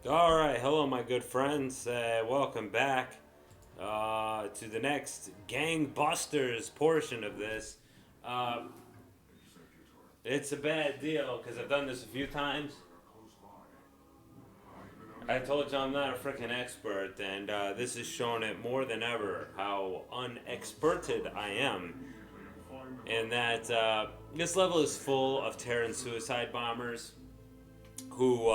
All right, hello, my good friends. Welcome back to the next gangbusters portion of this. Uh, it's a bad deal because I've done this a few times. I told you I'm not a freaking expert, and this is showing it more than ever how unexperted I am. And that this level is full of Terran suicide bombers who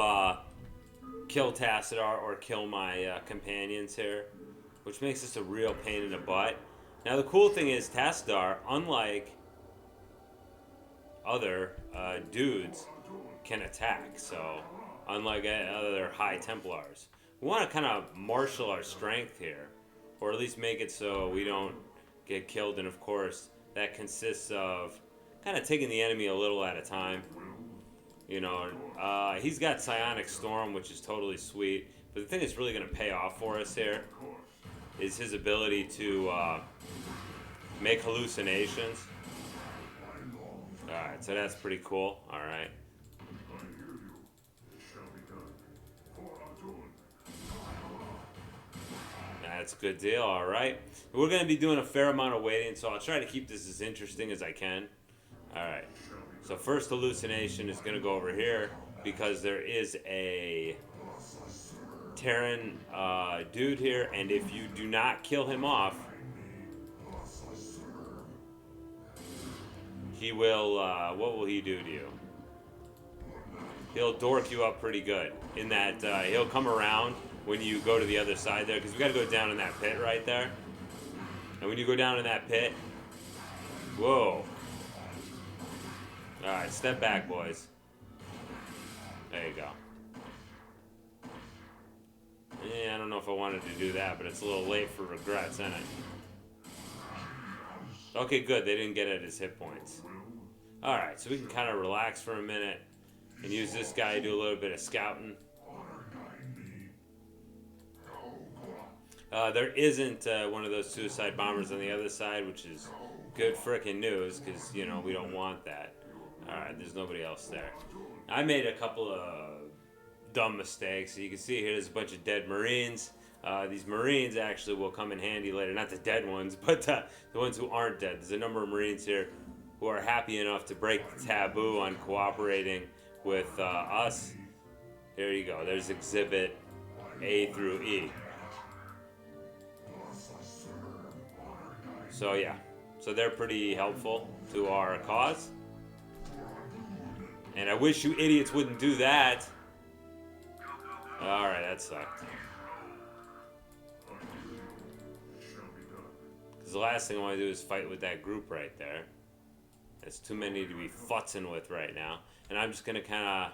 kill Tassadar or kill my companions here, which makes this a real pain in the butt. Now, the cool thing is, Tassadar, unlike other dudes, can attack. So, unlike other High Templars, we want to kind of marshal our strength here, or at least make it so we don't get killed. And of course, that consists of kind of taking the enemy a little at a time. You know, he's got Psionic Storm, which is totally sweet. But the thing that's really going to pay off for us here is his ability to make hallucinations. Alright, so that's pretty cool. Alright. That's a good deal. Alright. We're going to be doing a fair amount of waiting, so I'll try to keep this as interesting as I can. Alright. So first hallucination is going to go over here because there is a Terran dude here, and if you do not kill him off, he will, what will he do to you? He'll dork you up pretty good in that he'll come around when you go to the other side there, because we got to go down in that pit right there. And when you go down in that pit, whoa. Alright, step back, boys. There you go. Yeah, I don't know if I wanted to do that, but it's a little late for regrets, isn't it? Okay, good. They didn't get at his hit points. Alright, so we can kind of relax for a minute and use this guy to do a little bit of scouting. There isn't one of those suicide bombers on the other side, which is good frickin' news, because, you know, we don't want that. Alright, there's nobody else there. I made a couple of dumb mistakes. So you can see here there's a bunch of dead Marines. These Marines actually will come in handy later. Not the dead ones, but the ones who aren't dead. There's a number of Marines here who are happy enough to break the taboo on cooperating with us. There you go. There's Exhibit A through E. So yeah. So they're pretty helpful to our cause. And I wish you idiots wouldn't do that. Alright, that sucked. Because the last thing I want to do is fight with that group right there. There's too many to be futzing with right now. And I'm just going to kind of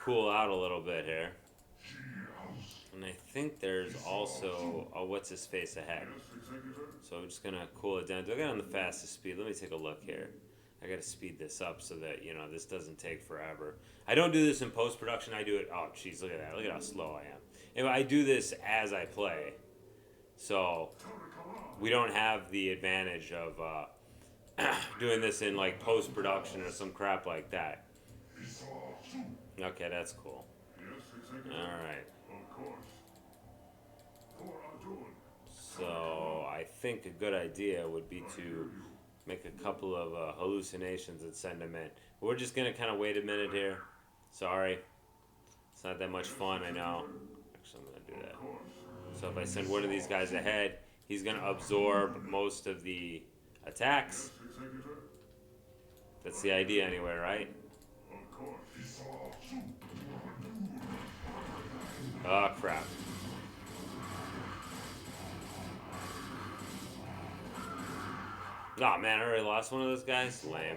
cool out a little bit here. And I think there's also a what's-his-face ahead. So I'm just going to cool it down. Do I get on the fastest speed? Let me take a look here. I got to speed this up so that, you know, this doesn't take forever. I don't do this in post-production. I do it... Oh, jeez, look at that. Look at how slow I am. Anyway, I do this as I play. So we don't have the advantage of doing this in, like, post-production or some crap like that. Okay, that's cool. Alright. So I think a good idea would be to make a couple of hallucinations and send them in. We're just going to kind of wait a minute here. Sorry. It's not that much fun, I know. Actually, I'm going to do that. So if I send one of these guys ahead, he's going to absorb most of the attacks. That's the idea anyway, right? Oh, crap. Oh man, I already lost one of those guys? Lame.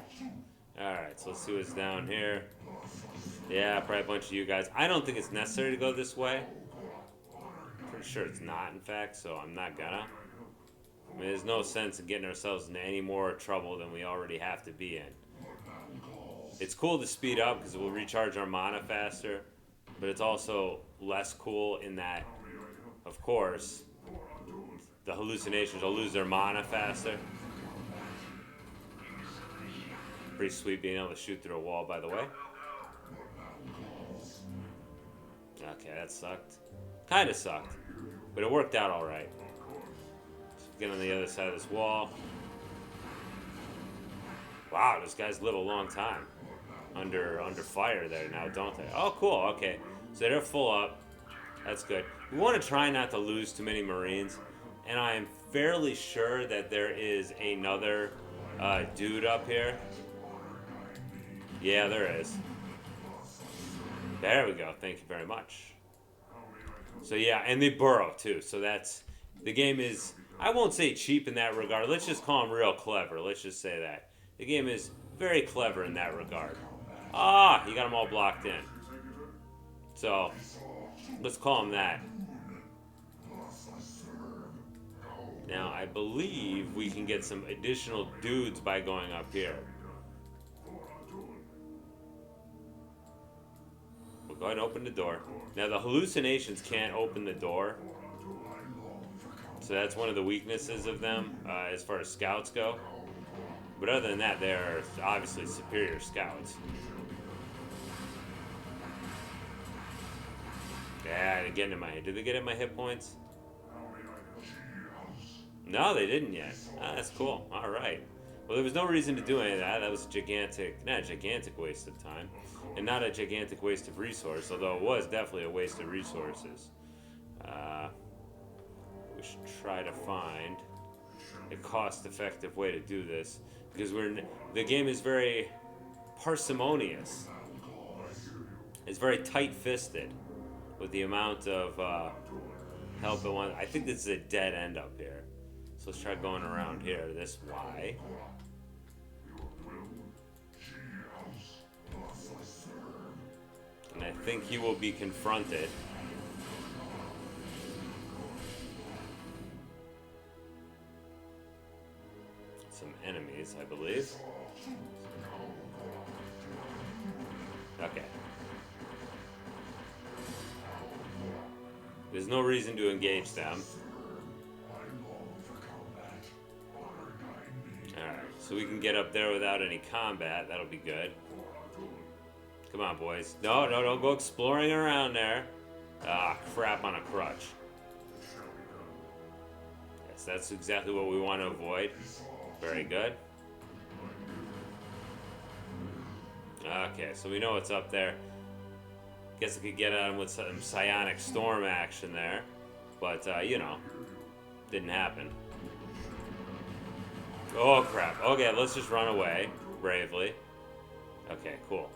Alright, so let's see what's down here. Yeah, probably a bunch of you guys. I don't think it's necessary to go this way. Pretty sure it's not, in fact, so I'm not gonna. I mean, there's no sense in getting ourselves into any more trouble than we already have to be in. It's cool to speed up because it will recharge our mana faster, but it's also less cool in that, of course, the hallucinations will lose their mana faster. Pretty sweet being able to shoot through a wall, by the way. Okay, that sucked. Kind of sucked. But it worked out alright. Get on the other side of this wall. Wow, those guys live a long time. Under fire there now, don't they? Oh, cool. Okay. So they're full up. That's good. We want to try not to lose too many Marines. And I am fairly sure that there is another dude up here. Yeah, there is. There we go. Thank you very much. So yeah, and they burrow too. So that's... The game is... I won't say cheap in that regard. Let's just call them real clever. Let's just say that. The game is very clever in that regard. Ah, you got them all blocked in. So, let's call them that. Now, I believe we can get some additional dudes by going up here. We'll go ahead and open the door. Now, the hallucinations can't open the door. So that's one of the weaknesses of them as far as scouts go. But other than that, they're obviously superior scouts. Yeah, they're getting in my... Did they get in my hit points? No, they didn't yet. Ah, that's cool. All right. Well, there was no reason to do any of that. That was not a gigantic waste of time. And not a gigantic waste of resource, although it was definitely a waste of resources. We should try to find a cost-effective way to do this. Because the game is very parsimonious. It's very tight-fisted with the amount of help it wants. I think this is a dead end up here. So let's try going around here this way. And I think he will be confronted. Some enemies, I believe. Okay. There's no reason to engage them. Alright, so we can get up there without any combat. That'll be good. Come on, boys. No, don't go exploring around there. Ah, crap on a crutch. Yes, that's exactly what we want to avoid. Very good. Okay, so we know what's up there. Guess I could get at him with some psionic storm action there. But, you know, didn't happen. Oh, crap. Okay, let's just run away bravely. Okay, cool.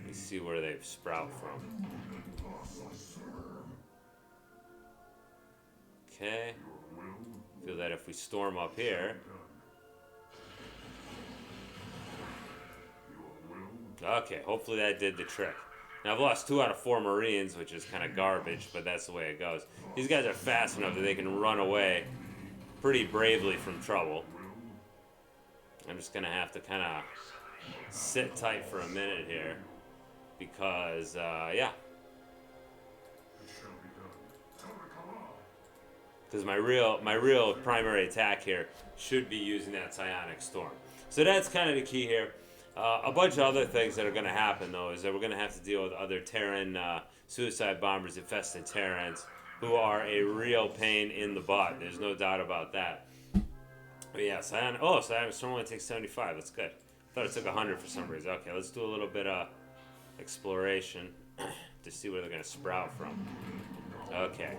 Let's see where they sprout from. Okay. Feel that if we storm up here. Okay, hopefully that did the trick. Now I've lost 2 out of 4 Marines, which is kind of garbage, but that's the way it goes. These guys are fast enough that they can run away pretty bravely from trouble. I'm just going to have to kind of sit tight for a minute here. Because, yeah. Because my real primary attack here should be using that psionic storm. So that's kind of the key here. A bunch of other things that are going to happen, though, is that we're going to have to deal with other Terran suicide bombers, infested Terrans, who are a real pain in the butt. There's no doubt about that. But yeah, psionic storm only takes 75. That's good. I thought it took 100 for some reason. Okay, let's do a little bit of exploration to see where they're going to sprout from. Okay.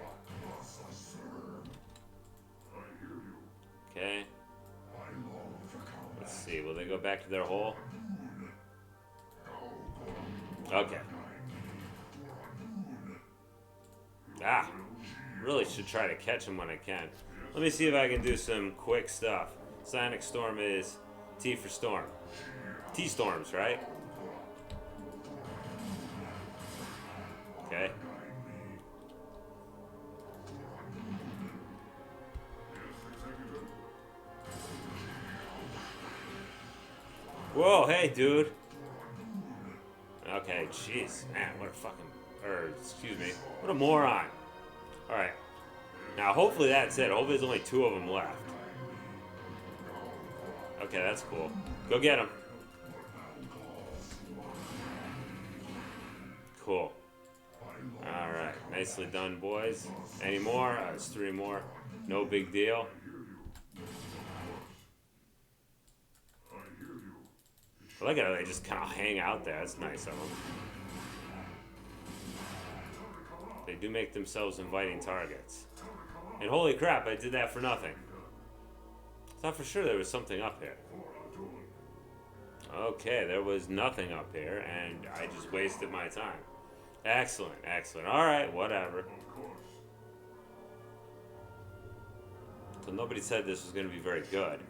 Okay. Let's see. Will they go back to their hole? Okay. Ah. Really should try to catch them when I can. Let me see if I can do some quick stuff. Psionic Storm is T for storm. T-storms, right? Okay. Whoa, hey, dude. Okay, jeez. Man, what a fucking... excuse me. What a moron. Alright. Now, hopefully that's it. Hopefully there's only 2 of them left. Okay, that's cool. Go get him. Cool. Alright, nicely done, boys. Any more? It's 3 more. No big deal. I like how they just kind of hang out there. That's nice of them. They do make themselves inviting targets. And holy crap, I did that for nothing. I thought for sure there was something up here. Okay, there was nothing up here, and I just wasted my time. Excellent, excellent. Alright, whatever. So nobody said this was going to be very good.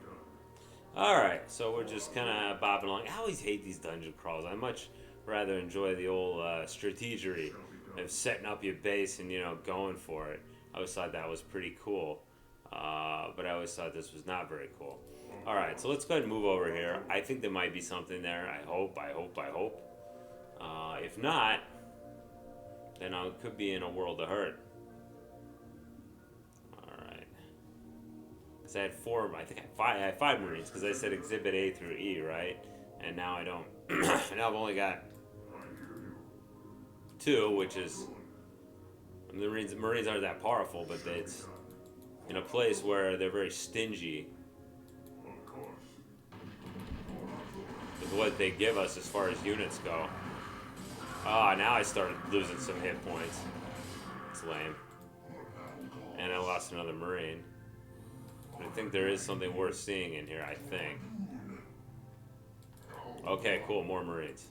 Alright, so we're just kind of bobbing along. I always hate these dungeon crawls. I much rather enjoy the old strategery of setting up your base and, you know, going for it. I always thought that was pretty cool. But I always thought this was not very cool. Alright, so let's go ahead and move over here. I think there might be something there. I hope. If not, then I could be in a world of hurt. Alright. Because I had 4, I think I had 5 Marines, because I said Exhibit A through E, right? And now I don't. Now I've only got 2, which is... The Marines aren't that powerful, but it's in a place where they're very stingy with what they give us as far as units go. Ah, now I started losing some hit points. It's lame. And I lost another Marine. But I think there is something worth seeing in here, I think. Okay, cool, more Marines.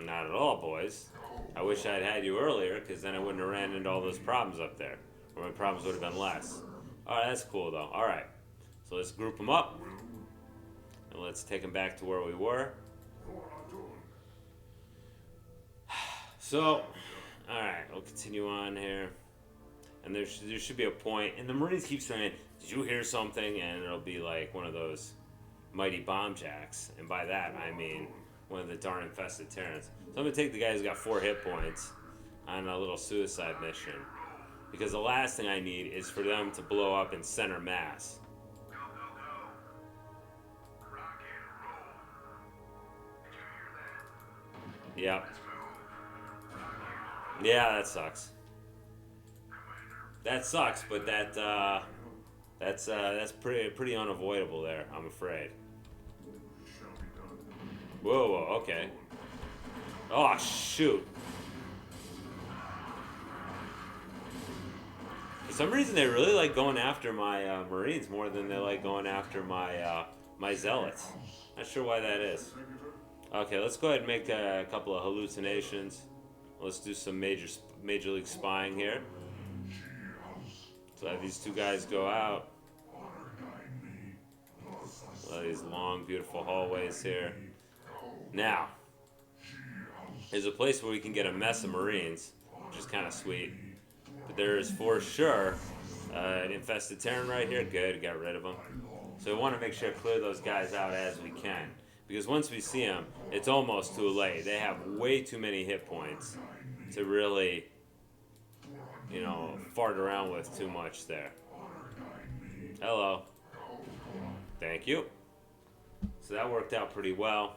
Not at all, boys. I wish I'd had you earlier, because then I wouldn't have ran into all those problems up there. Or my problems would have been less. Alright, that's cool, though. Alright. So let's group them up. And let's take them back to where we were. So, alright, we'll continue on here. And there should be a point. And the Marines keep saying, did you hear something? And it'll be like one of those mighty bomb jacks. And by that, I mean one of the darn infested Terrans. So I'm going to take the guy who's got 4 hit points on a little suicide mission. Because the last thing I need is for them to blow up in center mass. Yep. Yeah, that sucks. That sucks, but that's pretty unavoidable there, I'm afraid. Whoa, whoa, okay. Oh, shoot. For some reason, they really like going after my Marines more than they like going after my my Zealots. Not sure why that is. Okay, let's go ahead and make a couple of hallucinations. Let's do some major league spying here. So I have these 2 guys go out. These long, beautiful hallways here. Now, there's a place where we can get a mess of Marines, which is kind of sweet. But there is for sure an infested Terran right here. Good, got rid of them. So we want to make sure to clear those guys out as we can. Because once we see them, it's almost too late. They have way too many hit points to really, you know, fart around with too much there. Hello. Thank you. So that worked out pretty well.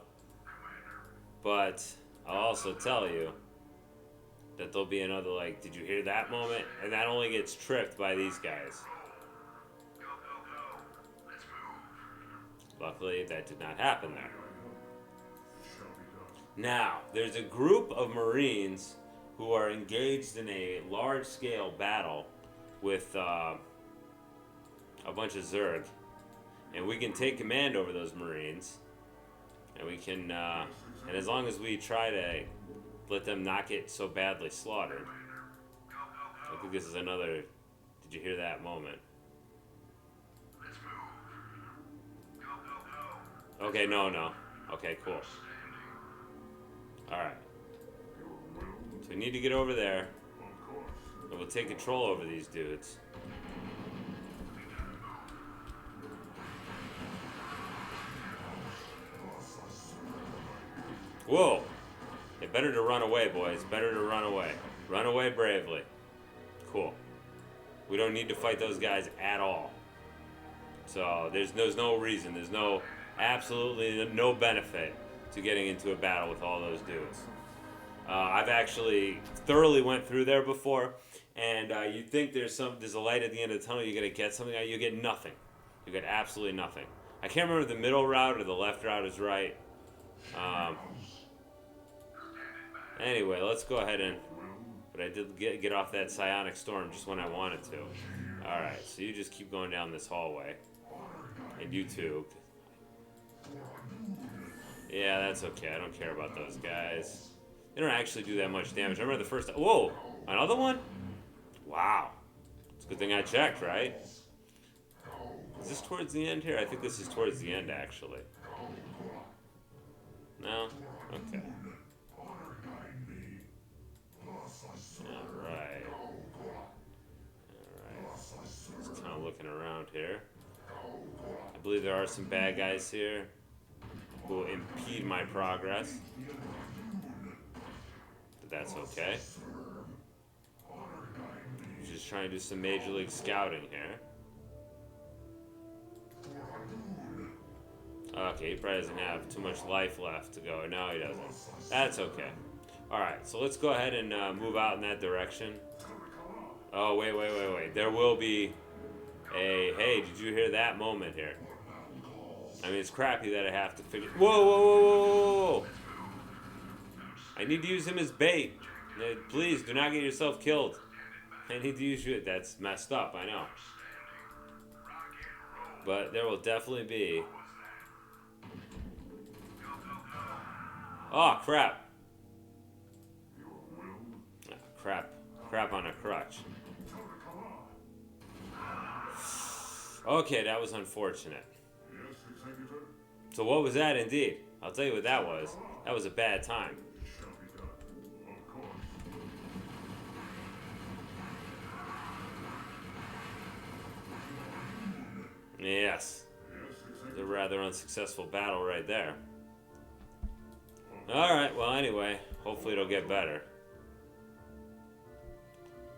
But I'll also tell you that there'll be another, like, did you hear that moment? And that only gets tripped by these guys. Luckily, that did not happen there. Now, there's a group of Marines who are engaged in a large-scale battle with a bunch of Zerg. And we can take command over those Marines. And we can, and as long as we try to let them not get so badly slaughtered. I think this is another, did you hear that moment? Okay, no. Okay, cool. Alright. So we need to get over there. And we'll take control over these dudes. Whoa! Hey, better to run away, boys. Better to run away. Run away bravely. Cool. We don't need to fight those guys at all. So there's no reason, there's no absolutely no benefit to getting into a battle with all those dudes. I've actually thoroughly went through there before, and you think there's a light at the end of the tunnel. You're gonna get something. You get nothing. You get absolutely nothing. I can't remember if the middle route or the left route is right. Um, anyway, let's go ahead and. But I did get off that psionic storm just when I wanted to. All right, so you just keep going down this hallway, and you too. Yeah, that's okay. I don't care about those guys. They don't actually do that much damage. I remember the first. Whoa, another one? Wow. It's a good thing I checked, right? Is this towards the end here? I think this is towards the end, actually. No? Okay. Alright. Just kind of looking around here. I believe there are some bad guys here who will impede my progress. But that's okay. Just trying to do some Major League Scouting here. Okay, he probably doesn't have too much life left to go. No, he doesn't. That's okay. Alright, so let's go ahead and move out in that direction. Oh, wait. There will be a... Hey, did you hear that moment here? I mean, it's crappy that I have to figure... Whoa! I need to use him as bait. Please, do not get yourself killed. I need to use you. That's messed up, I know. But there will definitely be... Oh, crap. Oh, crap on a crutch. Okay, that was unfortunate. So what was that indeed? I'll tell you what that was. That was a bad time. Yes. It was a rather unsuccessful battle right there. Alright, well anyway, hopefully it'll get better.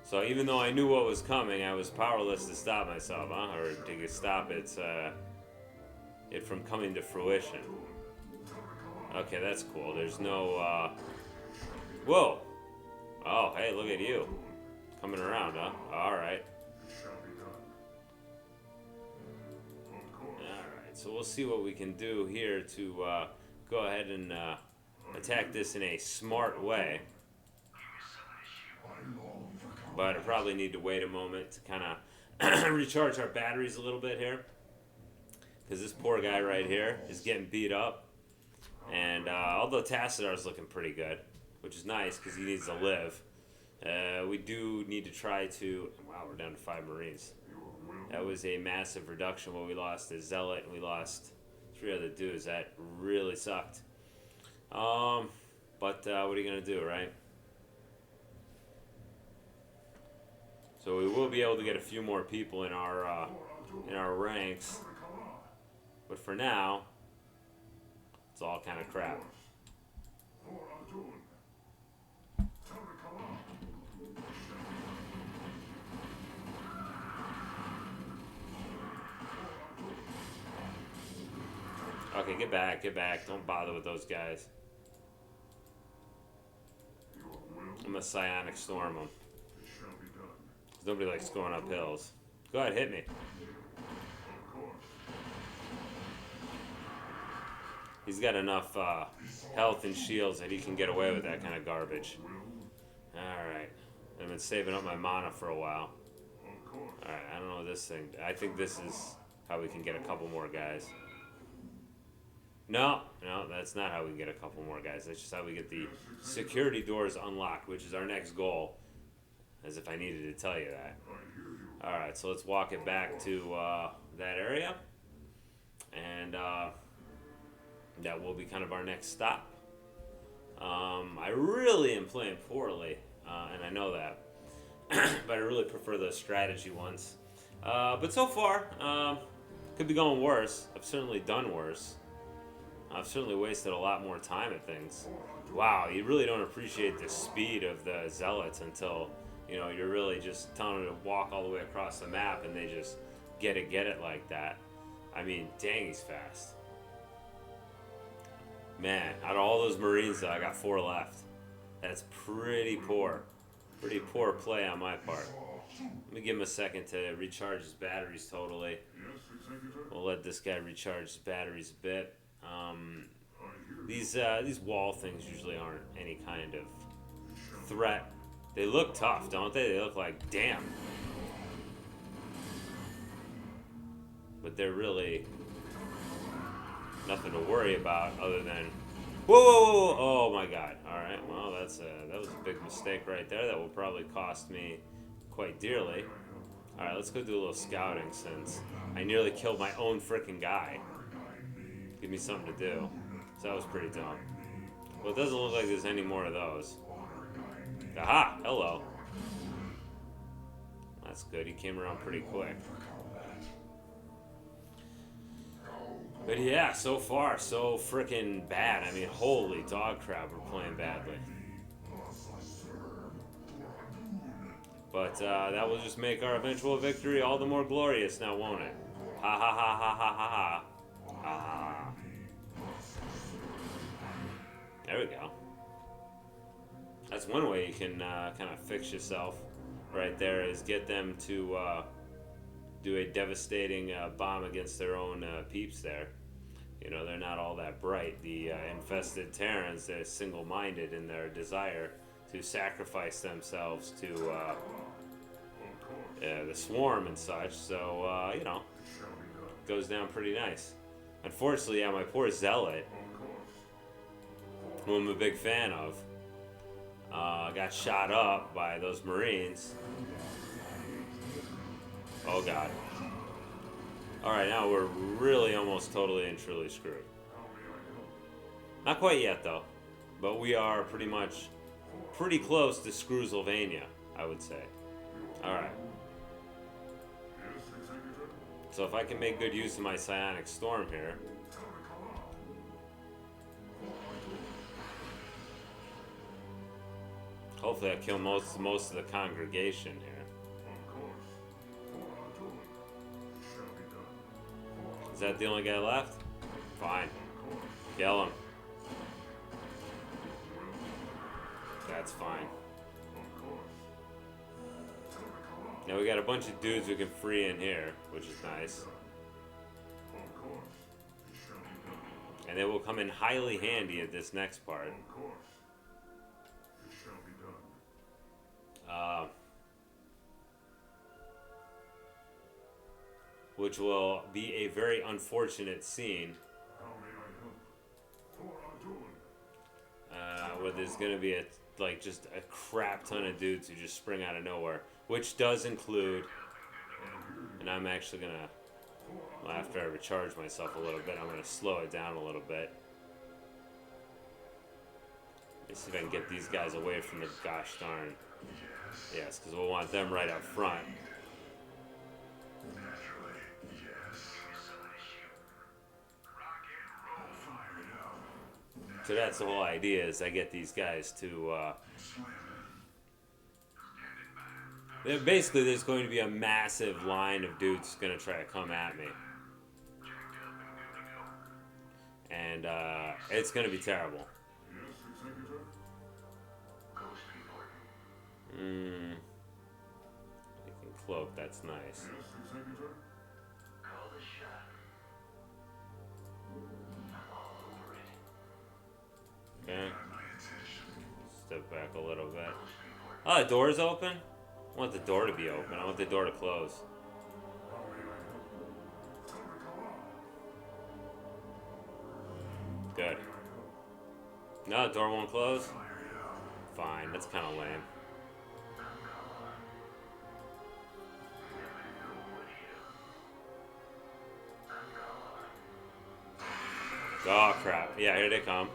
So even though I knew what was coming, I was powerless to stop myself, huh? Or to stop it from coming to fruition. Okay, that's cool. There's no, Whoa! Oh, hey, look at you. Coming around, huh? Alright. Alright, so we'll see what we can do here to, go ahead and, attack this in a smart way. But I probably need to wait a moment to kind of recharge our batteries a little bit here. Because this poor guy right here is getting beat up. And although Tassadar's looking pretty good, which is nice because he needs to live, we do need to try to... Wow, we're down to 5 Marines. That was a massive reduction. Well, we lost a Zealot and we lost 3 other dudes. That really sucked. But what are you going to do, right? So we will be able to get a few more people in our ranks. But for now, it's all kind of crap. Okay, get back. Don't bother with those guys. I'm gonna psionic storm them. Nobody likes going up hills. Go ahead, hit me. He's got enough health and shields that he can get away with that kind of garbage. Alright. I've been saving up my mana for a while. Alright, I don't know this thing. I think this is how we can get a couple more guys. No, that's not how we get a couple more guys. That's just how we get the security doors unlocked, which is our next goal. As if I needed to tell you that. Alright, so let's walk it back to that area. And that will be kind of our next stop. I really am playing poorly, and I know that. But I really prefer those strategy ones. But so far, could be going worse. I've certainly done worse. I've certainly wasted a lot more time at things. Wow, you really don't appreciate the speed of the Zealots until, you know, you're really just telling them to walk all the way across the map and they just get it like that. I mean, dang, he's fast. Man, out of all those Marines, though, I got 4 left. That's pretty poor. Pretty poor play on my part. Let me give him a second to recharge his batteries totally. We'll let this guy recharge his batteries a bit. These wall things usually aren't any kind of threat. They look tough, don't they? They look like, damn. But they're really nothing to worry about other than, whoa, whoa, whoa, whoa. Oh my god. Alright, well, that was a big mistake right there. That will probably cost me quite dearly. Alright, let's go do a little scouting since I nearly killed my own freaking guy. Give me something to do. So that was pretty dumb. Well, it doesn't look like there's any more of those. Aha! Hello. That's good. He came around pretty quick. But yeah, so far, so freaking bad. I mean, holy dog crap, we're playing badly. But that will just make our eventual victory all the more glorious now, won't it? Ha ha ha ha ha ha ha. Ah. There we go. That's one way you can kind of fix yourself right there, is get them to do a devastating bomb against their own peeps there. You know, they're not all that bright. The infested Terrans, they're single-minded in their desire to sacrifice themselves to the swarm and such. So, you know, it goes down pretty nice. Unfortunately, yeah, my poor Zealot, who I'm a big fan of, got shot up by those Marines. Oh, God. Alright, now we're really almost totally and truly screwed. Not quite yet, though. But we are pretty close to Screwsylvania, I would say. Alright. So if I can make good use of my Psionic Storm here. Hopefully I kill most of the congregation here. Is that the only guy left? Fine. Kill him. That's fine. Now we got a bunch of dudes we can free in here, which is nice. And they will come in highly handy at this next part. Which will be a very unfortunate scene. Where there's going to be just a crap ton of dudes who just spring out of nowhere. Which does include, and I'm actually going to, after I recharge myself a little bit, I'm going to slow it down a little bit. Let's see if I can get these guys away from the gosh darn. Yes, because we'll want them right up front. So that's the whole idea, is I get these guys to, basically there's going to be a massive line of dudes going to try to come at me. And, it's going to be terrible. I can cloak, that's nice. Okay. Step back a little bit. Oh, the door's open? I want the door to be open. I want the door to close. Good. No, the door won't close? Fine, that's kind of lame. Oh, crap. Yeah, here they come.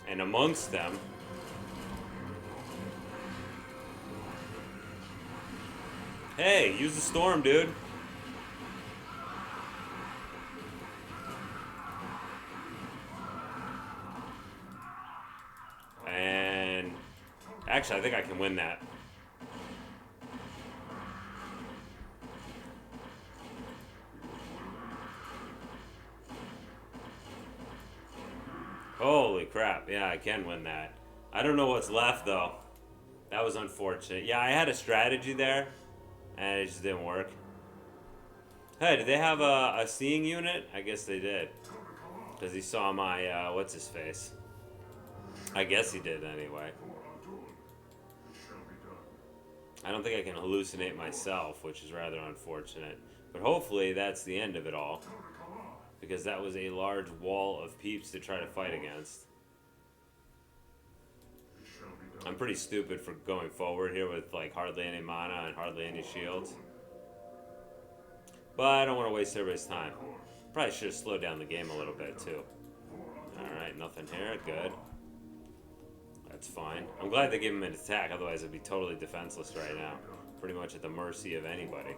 And amongst them, hey, use the storm, dude. And actually, I think I can win that. Holy crap. Yeah, I can win that. I don't know what's left, though. That was unfortunate. Yeah, I had a strategy there, and it just didn't work. Hey, did they have a seeing unit? I guess they did. Because he saw my, what's-his-face. I guess he did, anyway. I don't think I can hallucinate myself, which is rather unfortunate. But hopefully that's the end of it all. Because that was a large wall of peeps to try to fight against. I'm pretty stupid for going forward here with like hardly any mana and hardly any shields. But I don't want to waste everybody's time. Probably should have slowed down the game a little bit too. Alright, nothing here. Good. That's fine. I'm glad they gave him an attack, otherwise I'd be totally defenseless right now. Pretty much at the mercy of anybody.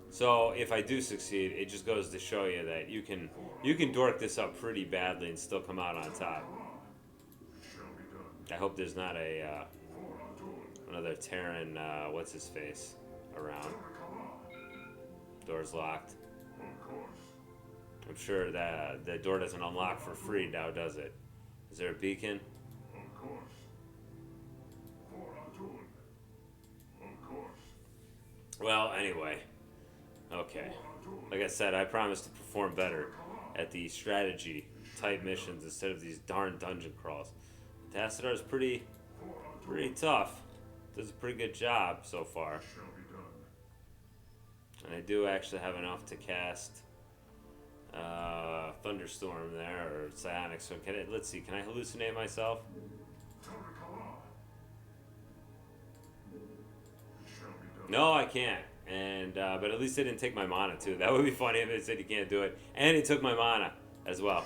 So if I do succeed, it just goes to show you that you can dork this up pretty badly and still come out on top. I hope there's not a another Terran what's his face around. Door's locked. I'm sure that the door doesn't unlock for free now, does it? Is there a beacon? Well, anyway. Okay. Like I said, I promise to perform better at the strategy type missions instead of these darn dungeon crawls. Tassadar is pretty tough. Does a pretty good job so far. And I do actually have enough to cast Thunderstorm there, or Psionic. So let's see, can I hallucinate myself? No, I can't. And but at least they didn't take my mana too. That would be funny if they said you can't do it. And it took my mana as well.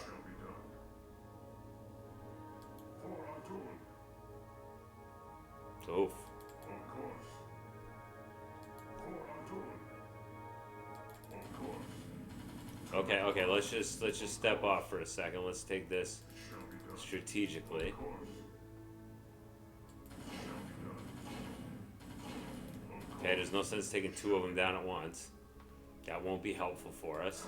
Oof. Okay, let's just step off for a second. Let's take this strategically. Okay, there's no sense taking two of them down at once. That won't be helpful for us.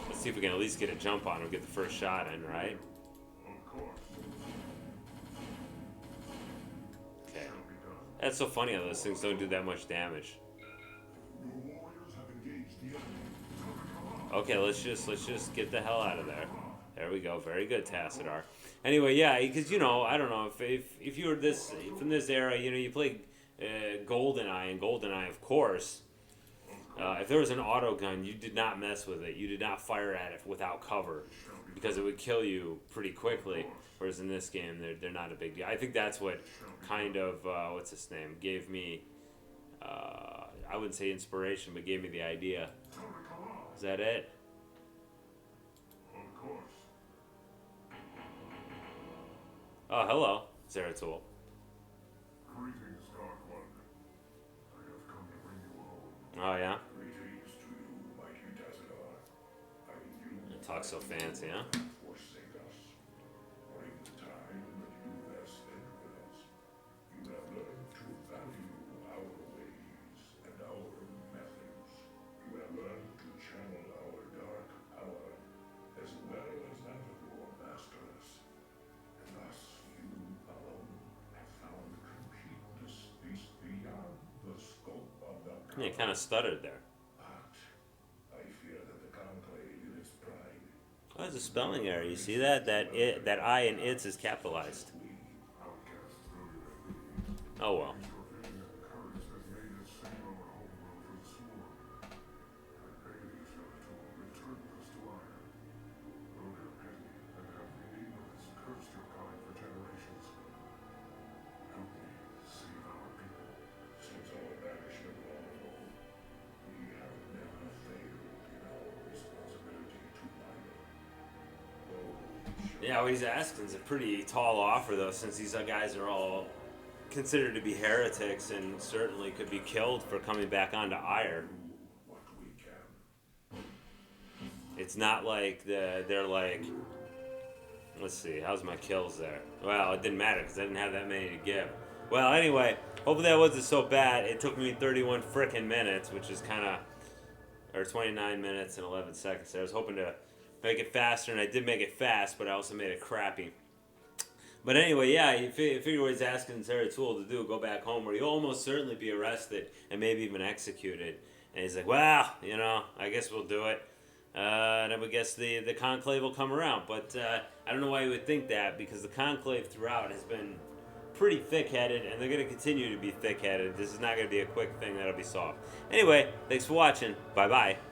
Let's see if we can at least get a jump on him, get the first shot in, right? Okay. That's so funny how those things don't do that much damage. Okay, let's just get the hell out of there. There we go. Very good, Tassadar. Anyway, yeah, because you know, I don't know if you were this from this era, you know, you played GoldenEye, and GoldenEye, of course. If there was an auto gun, you did not mess with it. You did not fire at it without cover, because it would kill you pretty quickly. Whereas in this game, they're not a big deal. I think that's what kind of what's his name gave me. I wouldn't say inspiration, but gave me the idea. Is that it? Oh, hello, Zeratul. Greetings, Dark One. I have come to bring you home. Oh, yeah? Greetings to you, mighty Tassadar. I knew You talk so fancy, huh? forsake us. For in the time that you have spent with us, you have learned to value our ways and our methods. You have learned to channel our dark power as well as that of your masters. And thus you alone have found completeness beyond the scope of the You kind of stuttered there. But I fear that the conclave in its pride. Oh, there's a spelling error. You see that? That I in its is capitalized. Oh well. Since our banishment long ago, we have never failed in our responsibility to minor. Yeah, what he's asking is a pretty tall offer, though, since these guys are all considered to be heretics and certainly could be killed for coming back onto Ire. What we can. It's not like they're like, let's see, how's my kills there? Well, it didn't matter because I didn't have that many to give. Well, anyway, hopefully that wasn't so bad. It took me 31 frickin' minutes, which is kind of or 29 minutes and 11 seconds. I was hoping to make it faster, and I did make it fast, but I also made it crappy. But anyway, yeah, you figure what he's asking Zeratul to do, go back home, where you'll almost certainly be arrested and maybe even executed. And he's like, well, I guess we'll do it. And I would guess the conclave will come around. But I don't know why you would think that, because the conclave throughout has been pretty thick-headed, and they're going to continue to be thick-headed. This is not going to be a quick thing that'll be solved. Anyway, thanks for watching. Bye-bye.